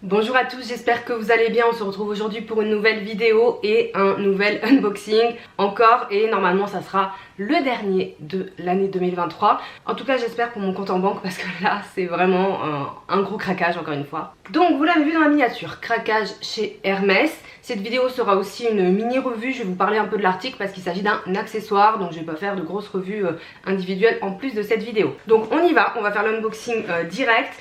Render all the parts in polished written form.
Bonjour à tous, j'espère que vous allez bien. On se retrouve aujourd'hui pour une nouvelle vidéo et un nouvel unboxing encore, et normalement ça sera le dernier de l'année 2023. En tout cas j'espère pour mon compte en banque, parce que là c'est vraiment un gros craquage encore une fois. Donc vous l'avez vu dans la miniature, craquage chez Hermès. Cette vidéo sera aussi une mini revue, je vais vous parler un peu de l'article parce qu'il s'agit d'un accessoire, donc je vais pas faire de grosses revues individuelles en plus de cette vidéo. Donc on y va, on va faire l'unboxing direct.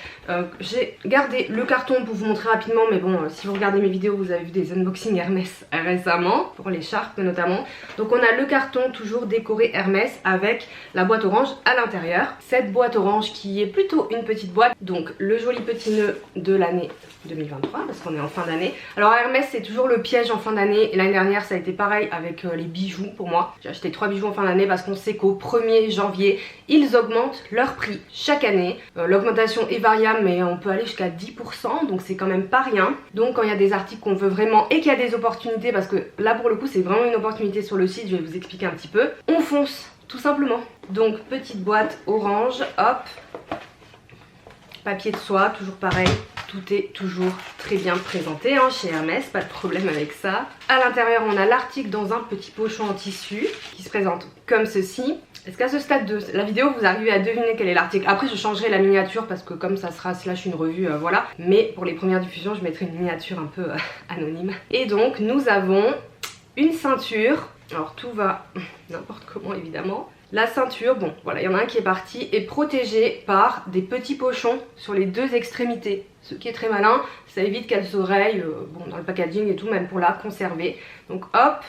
J'ai gardé le carton pour vous montrer rapidement, mais bon, si vous regardez mes vidéos vous avez vu des unboxings Hermès récemment, pour l'écharpe notamment. Donc on a le carton toujours décoré Hermès avec la boîte orange à l'intérieur. Cette boîte orange qui est plutôt une petite boîte, donc le joli petit nœud de l'année 2023 parce qu'on est en fin d'année. Alors Hermès c'est toujours le piège en fin d'année, et l'année dernière ça a été pareil avec les bijoux pour moi. J'ai acheté 3 bijoux en fin d'année parce qu'on sait qu'au 1er janvier ils augmentent leur prix chaque année. L'augmentation est variable mais on peut aller jusqu'à 10%, donc c'est quand même pas rien. Donc quand il y a des articles qu'on veut vraiment et qu'il y a des opportunités, parce que là pour le coup c'est vraiment une opportunité sur le site, je vais vous expliquer un petit peu, on fonce tout simplement. Donc petite boîte orange, hop, papier de soie, toujours pareil. Tout est toujours très bien présenté hein, chez Hermès, pas de problème avec ça. À l'intérieur on a l'article dans un petit pochon en tissu qui se présente comme ceci. Est-ce qu'à ce stade de la vidéo vous arrivez à deviner quel est l'article? Après je changerai la miniature parce que comme ça sera slash une revue, voilà. Mais pour les premières diffusions je mettrai une miniature un peu anonyme. Et donc nous avons une ceinture. Alors tout va n'importe comment évidemment. La ceinture, bon voilà, il y en a un qui est parti, est protégé par des petits pochons sur les deux extrémités. Ce qui est très malin, ça évite qu'elle s'oreille bon, dans le packaging et tout, même pour la conserver. Donc hop,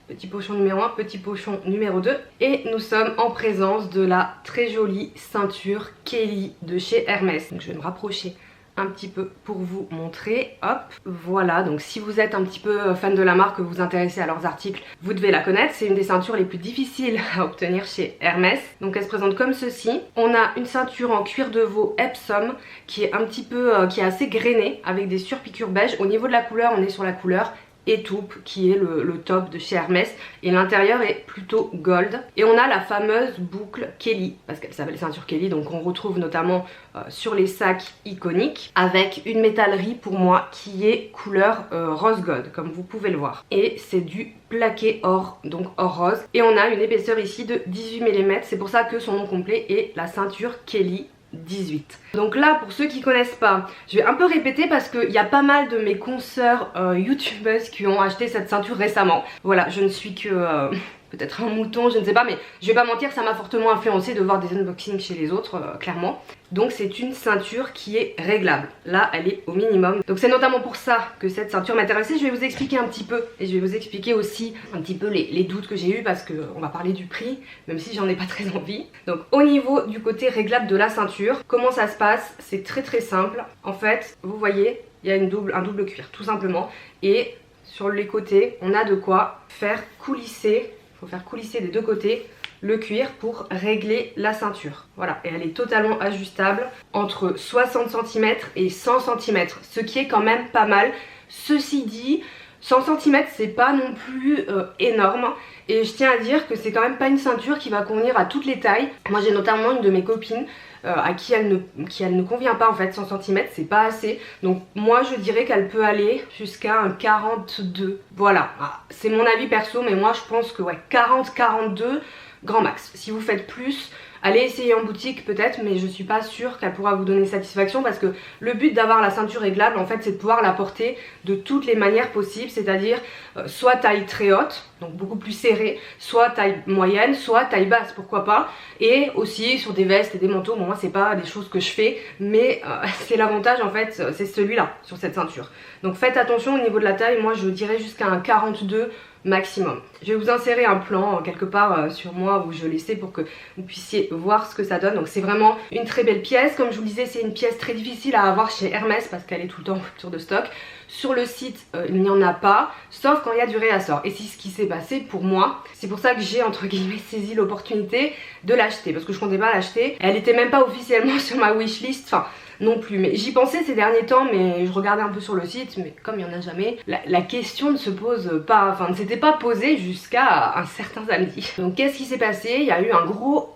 petit pochon numéro 1, petit pochon numéro 2. Et nous sommes en présence de la très jolie ceinture Kelly de chez Hermès. Donc je vais me rapprocher un petit peu pour vous montrer, hop, voilà. Donc si vous êtes un petit peu fan de la marque, que vous vous intéressez à leurs articles, vous devez la connaître. C'est une des ceintures les plus difficiles à obtenir chez Hermès. Donc elle se présente comme ceci. On a une ceinture en cuir de veau Epsom qui est un petit peu, qui est assez grainée avec des surpiqûres beige. Au niveau de la couleur, on est sur la couleur étoupe qui est le top de chez Hermès, et l'intérieur est plutôt gold. Et on a la fameuse boucle Kelly parce qu'elle s'appelle ceinture Kelly, donc on retrouve notamment sur les sacs iconiques, avec une métallerie pour moi qui est couleur rose gold comme vous pouvez le voir, et c'est du plaqué or, donc or rose. Et on a une épaisseur ici de 18 mm, c'est pour ça que son nom complet est la ceinture Kelly 18. Donc là pour ceux qui connaissent pas, je vais un peu répéter parce qu'il y a pas mal de mes consoeurs youtubeuses qui ont acheté cette ceinture récemment. Voilà, je ne suis que peut-être un mouton, je ne sais pas, mais je vais pas mentir, ça m'a fortement influencé de voir des unboxings chez les autres, clairement. Donc c'est une ceinture qui est réglable. Là elle est au minimum. Donc c'est notamment pour ça que cette ceinture m'intéressait. Je vais vous expliquer un petit peu, et je vais vous expliquer aussi un petit peu les doutes que j'ai eu, parce qu'on va parler du prix, même si j'en ai pas très envie. Donc au niveau du côté réglable de la ceinture, comment ça se passe? C'est très très simple. En fait, vous voyez, il y a un double cuir tout simplement, et sur les côtés on a de quoi faire coulisser. Il faut faire coulisser des deux côtés le cuir pour régler la ceinture. Voilà, et elle est totalement ajustable entre 60 cm et 100 cm, ce qui est quand même pas mal. Ceci dit, 100 cm c'est pas non plus énorme, et je tiens à dire que c'est quand même pas une ceinture qui va convenir à toutes les tailles. Moi j'ai notamment une de mes copines à qui elle ne convient pas en fait. 100 cm c'est pas assez, donc moi je dirais qu'elle peut aller jusqu'à un 42. Voilà, c'est mon avis perso, mais moi je pense que ouais, 40-42 grand max. Si vous faites plus, allez essayer en boutique peut-être, mais je suis pas sûre qu'elle pourra vous donner satisfaction, parce que le but d'avoir la ceinture réglable en fait c'est de pouvoir la porter de toutes les manières possibles, c'est-à-dire soit taille très haute, donc beaucoup plus serrée, soit taille moyenne, soit taille basse, pourquoi pas, et aussi sur des vestes et des manteaux. Bon moi c'est pas des choses que je fais, mais c'est l'avantage en fait, c'est celui-là sur cette ceinture. Donc faites attention au niveau de la taille, moi je dirais jusqu'à un 42 maximum. Je vais vous insérer un plan quelque part sur moi où je laissais pour que vous puissiez voir ce que ça donne. Donc c'est vraiment une très belle pièce. Comme je vous le disais, c'est une pièce très difficile à avoir chez Hermès parce qu'elle est tout le temps en rupture de stock. Sur le site il n'y en a pas, sauf quand il y a du réassort, et c'est ce qui s'est passé pour moi. C'est pour ça que j'ai entre guillemets saisi l'opportunité de l'acheter, parce que je comptais pas l'acheter. Elle était même pas officiellement sur ma wishlist, enfin non plus, mais j'y pensais ces derniers temps, mais je regardais un peu sur le site, mais comme il n'y en a jamais, la question ne se pose pas, enfin ne s'était pas posée jusqu'à un certain samedi. Donc qu'est-ce qui s'est passé? Il y a eu un gros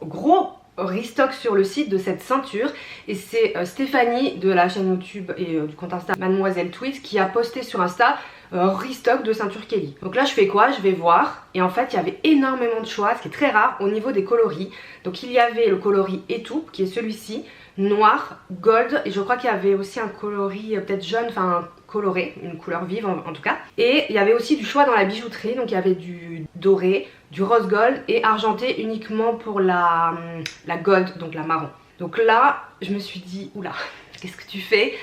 restock sur le site de cette ceinture et c'est Stéphanie de la chaîne YouTube et du compte Insta Mademoiselle Tweet qui a posté sur Insta restock de ceinture Kelly. Donc là je fais quoi? Je vais voir et en fait il y avait énormément de choix, ce qui est très rare au niveau des coloris. Donc il y avait le coloris étoupe qui est celui-ci, noir, gold, et je crois qu'il y avait aussi un coloris peut-être jaune, enfin coloré, une couleur vive en tout cas. Et il y avait aussi du choix dans la bijouterie, donc il y avait du doré, du rose gold et argenté uniquement pour la gold, donc la marron. Donc là je me suis dit oula, qu'est-ce que tu fais?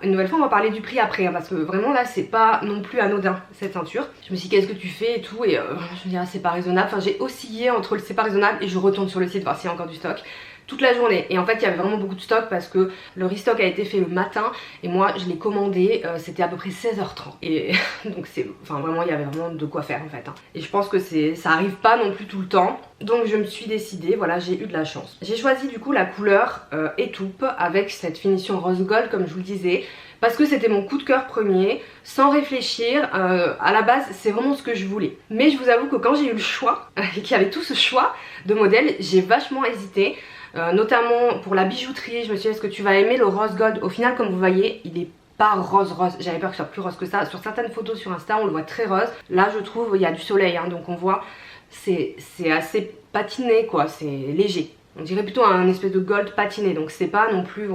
Une nouvelle fois on va parler du prix après hein, parce que vraiment là c'est pas non plus anodin cette ceinture. Je me suis dit qu'est-ce que tu fais et tout et je me dis ah, c'est pas raisonnable. Enfin j'ai oscillé entre le c'est pas raisonnable et je retourne sur le site voir s'il y a encore du stock toute la journée. Et en fait il y avait vraiment beaucoup de stock parce que le restock a été fait le matin et moi je l'ai commandé, c'était à peu près 16h30 et donc c'est, enfin vraiment il y avait vraiment de quoi faire en fait hein. Et je pense que ça arrive pas non plus tout le temps. Donc je me suis décidée, voilà, j'ai eu de la chance. J'ai choisi du coup la couleur étoupe avec cette finition rose gold comme je vous le disais, parce que c'était mon coup de cœur premier, sans réfléchir. À la base c'est vraiment ce que je voulais. Mais je vous avoue que quand j'ai eu le choix, et qu'il y avait tout ce choix de modèles, j'ai vachement hésité. Notamment pour la bijouterie, je me suis dit est-ce que tu vas aimer le rose gold? Au final comme vous voyez il est pas rose, j'avais peur que ce soit plus rose que ça. Sur certaines photos sur Insta on le voit très rose. Là je trouve il y a du soleil hein, donc on voit c'est assez patiné quoi, c'est léger. On dirait plutôt un espèce de gold patiné, donc c'est pas non plus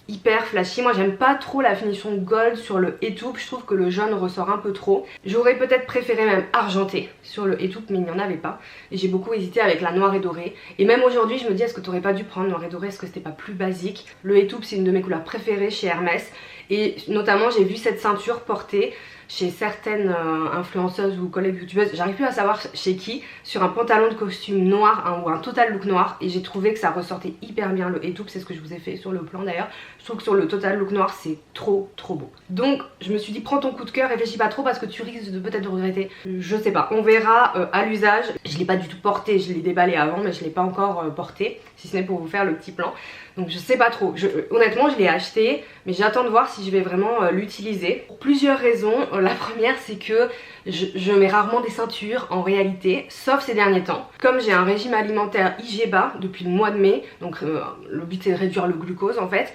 hyper flashy. Moi j'aime pas trop la finition gold sur le étoupe, je trouve que le jaune ressort un peu trop. J'aurais peut-être préféré même argenté sur le étoupe mais il n'y en avait pas. Et j'ai beaucoup hésité avec la noire et dorée. Et même aujourd'hui je me dis est-ce que t'aurais pas dû prendre noir et doré, est-ce que c'était pas plus basique? Le étoupe c'est une de mes couleurs préférées chez Hermès. Et notamment j'ai vu cette ceinture portée chez certaines influenceuses ou collègues youtubeuses, j'arrive plus à savoir chez qui, sur un pantalon de costume noir hein, ou un total look noir, et j'ai trouvé que ça ressortait hyper bien le étoupe, c'est ce que je vous ai fait sur le plan d'ailleurs. Je trouve que sur le total look noir c'est trop beau. Donc je me suis dit prends ton coup de cœur, réfléchis pas trop parce que tu risques de peut-être de regretter. Je sais pas, on verra à l'usage. Je l'ai pas du tout porté, je l'ai déballé avant mais je l'ai pas encore porté, si ce n'est pour vous faire le petit plan. Donc je sais pas trop, honnêtement je l'ai acheté mais j'attends de voir si je vais vraiment l'utiliser. Pour plusieurs raisons. La première c'est que je mets rarement des ceintures en réalité, sauf ces derniers temps. Comme j'ai un régime alimentaire IG bas depuis le mois de mai, donc le but c'est de réduire le glucose en fait.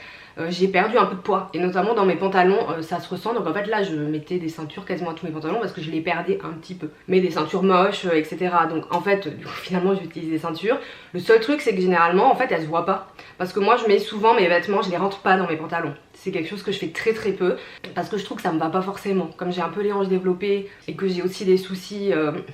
J'ai perdu un peu de poids et notamment dans mes pantalons ça se ressent. Donc en fait là je mettais des ceintures quasiment à tous mes pantalons parce que je les perdais un petit peu, mais des ceintures moches etc. Donc en fait du coup, finalement j'utilise des ceintures. Le seul truc c'est que généralement en fait elles se voient pas parce que moi je mets souvent mes vêtements, je les rentre pas dans mes pantalons. C'est quelque chose que je fais très peu parce que je trouve que ça me va pas forcément. Comme j'ai un peu les hanches développées et que j'ai aussi des soucis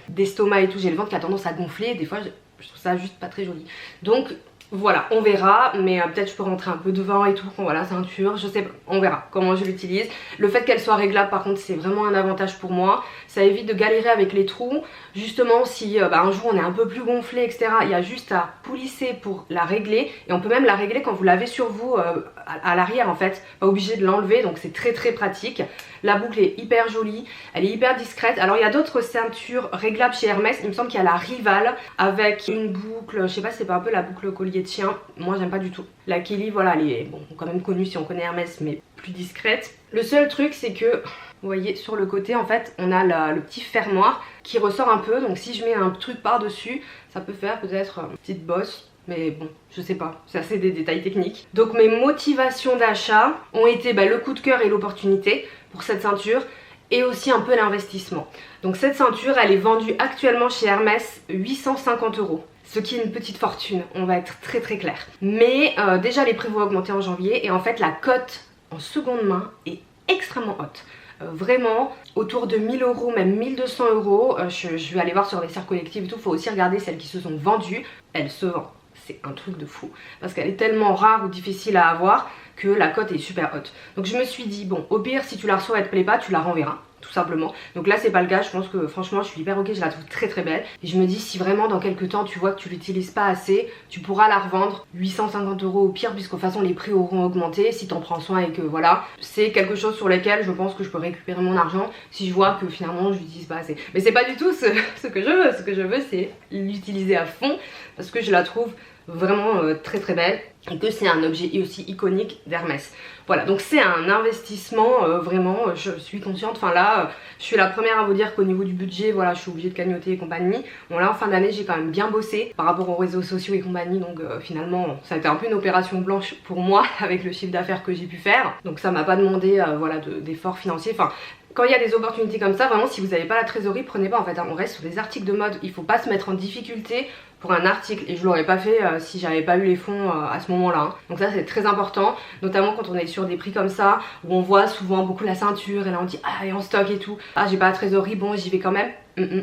d'estomac et tout, j'ai le ventre qui a tendance à gonfler, des fois je trouve ça juste pas très joli. Donc voilà, on verra, mais peut-être je peux rentrer un peu devant et tout, voilà, ceinture, je sais pas, on verra comment je l'utilise. Le fait qu'elle soit réglable par contre c'est vraiment un avantage pour moi, ça évite de galérer avec les trous. Justement si un jour on est un peu plus gonflé etc, il y a juste à poulisser pour la régler, et on peut même la régler quand vous l'avez sur vous à l'arrière en fait, pas obligé de l'enlever, donc c'est très pratique. La boucle est hyper jolie, elle est hyper discrète. Alors il y a d'autres ceintures réglables chez Hermès, il me semble qu'il y a la Rival avec une boucle, je sais pas si c'est pas un peu la boucle collier de chien, moi j'aime pas du tout. La Kelly voilà, elle est bon, quand même connue si on connaît Hermès mais plus discrète. Le seul truc c'est que vous voyez sur le côté en fait on a le petit fermoir qui ressort un peu, donc si je mets un truc par dessus ça peut faire peut-être une petite bosse. Mais bon, je sais pas, ça c'est des détails techniques. Donc mes motivations d'achat ont été le coup de cœur et l'opportunité pour cette ceinture, et aussi un peu l'investissement. Donc cette ceinture elle est vendue actuellement chez Hermès 850 €. Ce qui est une petite fortune, on va être très clair. Mais déjà les prix vont augmenter en janvier, et en fait la cote en seconde main est extrêmement haute. Vraiment autour de 1000 €, même 1200 €. Je vais aller voir sur les serres collectives et tout, faut aussi regarder celles qui se sont vendues. Elles se vendent, c'est un truc de fou parce qu'elle est tellement rare ou difficile à avoir que la cote est super haute. Donc je me suis dit bon, au pire si tu la reçois et elle te plaît pas, tu la renverras tout simplement. Donc là c'est pas le cas, je pense que franchement je suis hyper ok, je la trouve très belle. Et je me dis si vraiment dans quelques temps tu vois que tu l'utilises pas assez, tu pourras la revendre 850 € au pire, puisque de toute façon les prix auront augmenté si t'en prends soin, et que voilà, c'est quelque chose sur lequel je pense que je peux récupérer mon argent si je vois que finalement je l'utilise pas assez. Mais c'est pas du tout ce que je veux, ce que je veux c'est l'utiliser à fond parce que je la trouve vraiment très très belle et que c'est un objet aussi iconique d'Hermès. Voilà, donc c'est un investissement vraiment, je suis consciente, enfin là, je suis la première à vous dire qu'au niveau du budget, voilà, je suis obligée de cagnotter et compagnie. Bon là, en fin d'année, j'ai quand même bien bossé par rapport aux réseaux sociaux et compagnie, donc finalement, ça a été un peu une opération blanche pour moi avec le chiffre d'affaires que j'ai pu faire. Donc ça m'a pas demandé, voilà, d'efforts financiers, enfin... Quand il y a des opportunités comme ça, vraiment si vous n'avez pas la trésorerie, prenez pas en fait, hein. On reste sur des articles de mode, il faut pas se mettre en difficulté pour un article et je l'aurais pas fait si j'avais pas eu les fonds à ce moment là, hein. Donc ça c'est très important, notamment quand on est sur des prix comme ça où on voit souvent beaucoup la ceinture et là on dit ah elle est en stock et tout, ah j'ai pas la trésorerie, bon j'y vais quand même.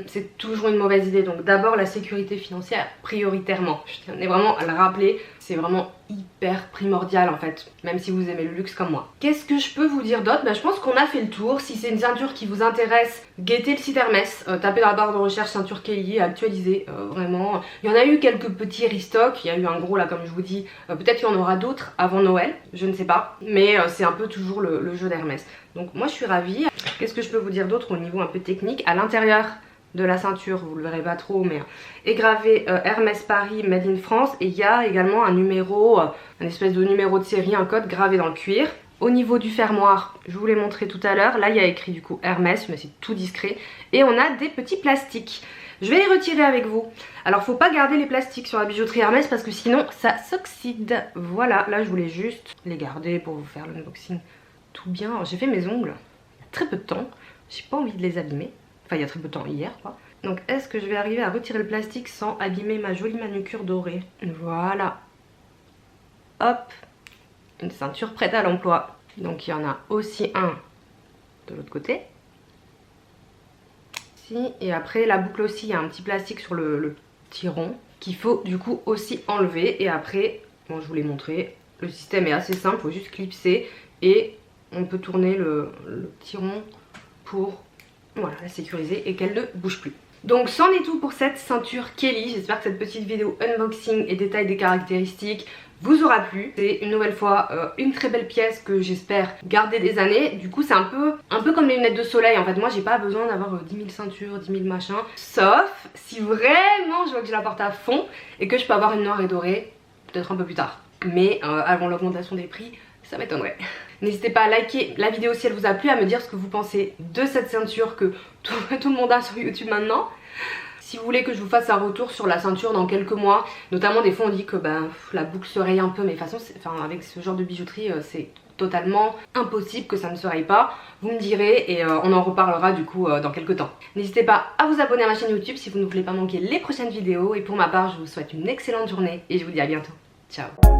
C'est toujours une mauvaise idée, donc d'abord la sécurité financière prioritairement, je tenais vraiment à le rappeler, c'est vraiment hyper primordial en fait, même si vous aimez le luxe comme moi. Qu'est-ce que je peux vous dire d'autre? Je pense qu'on a fait le tour. Si c'est une ceinture qui vous intéresse, guettez le site Hermès, tapez dans la barre de recherche ceinture Kelly, actualisée, vraiment. Il y en a eu quelques petits restocks, il y a eu un gros là comme je vous dis, peut-être qu'il y en aura d'autres avant Noël, je ne sais pas, mais c'est un peu toujours le jeu d'Hermès. Donc moi je suis ravie. Qu'est-ce que je peux vous dire d'autre au niveau un peu technique? À l'intérieur de la ceinture, vous le verrez pas trop, mais est gravé Hermès Paris Made in France et il y a également un numéro, un espèce de numéro de série, un code gravé dans le cuir. Au niveau du fermoir, je vous l'ai montré tout à l'heure, là il y a écrit du coup Hermès, mais c'est tout discret, et on a des petits plastiques. Je vais les retirer avec vous. Alors faut pas garder les plastiques sur la bijouterie Hermès parce que sinon ça s'oxyde. Voilà, là je voulais juste les garder pour vous faire l'unboxing tout bien. J'ai fait mes ongles il y a très peu de temps, j'ai pas envie de les abîmer. Enfin il y a très peu de temps, hier quoi. Donc est-ce que je vais arriver à retirer le plastique sans abîmer ma jolie manucure dorée? Voilà. Hop. Une ceinture prête à l'emploi. Donc il y en a aussi un de l'autre côté. Ici. Et après la boucle aussi, il y a un petit plastique sur le petit rond qu'il faut du coup aussi enlever. Et après, bon je vous l'ai montré, le système est assez simple, il faut juste clipser. Et on peut tourner le petit rond pour... voilà, la sécuriser et qu'elle ne bouge plus. Donc c'en est tout pour cette ceinture Kelly. J'espère que cette petite vidéo unboxing et détail des caractéristiques vous aura plu. C'est une nouvelle fois une très belle pièce que j'espère garder des années. Du coup c'est un peu comme les lunettes de soleil. En fait moi j'ai pas besoin d'avoir 10 000 ceintures, 10 000 machins. Sauf si vraiment je vois que je la porte à fond et que je peux avoir une noire et dorée peut-être un peu plus tard. Mais avant l'augmentation des prix, ça m'étonnerait. N'hésitez pas à liker la vidéo si elle vous a plu, à me dire ce que vous pensez de cette ceinture que tout le monde a sur YouTube maintenant. Si vous voulez que je vous fasse un retour sur la ceinture dans quelques mois, notamment des fois on dit que la boucle se raye un peu, mais de toute façon avec ce genre de bijouterie c'est totalement impossible que ça ne se raye pas. Vous me direz et on en reparlera du coup dans quelques temps. N'hésitez pas à vous abonner à ma chaîne YouTube si vous ne voulez pas manquer les prochaines vidéos. Et pour ma part je vous souhaite une excellente journée et je vous dis à bientôt. Ciao.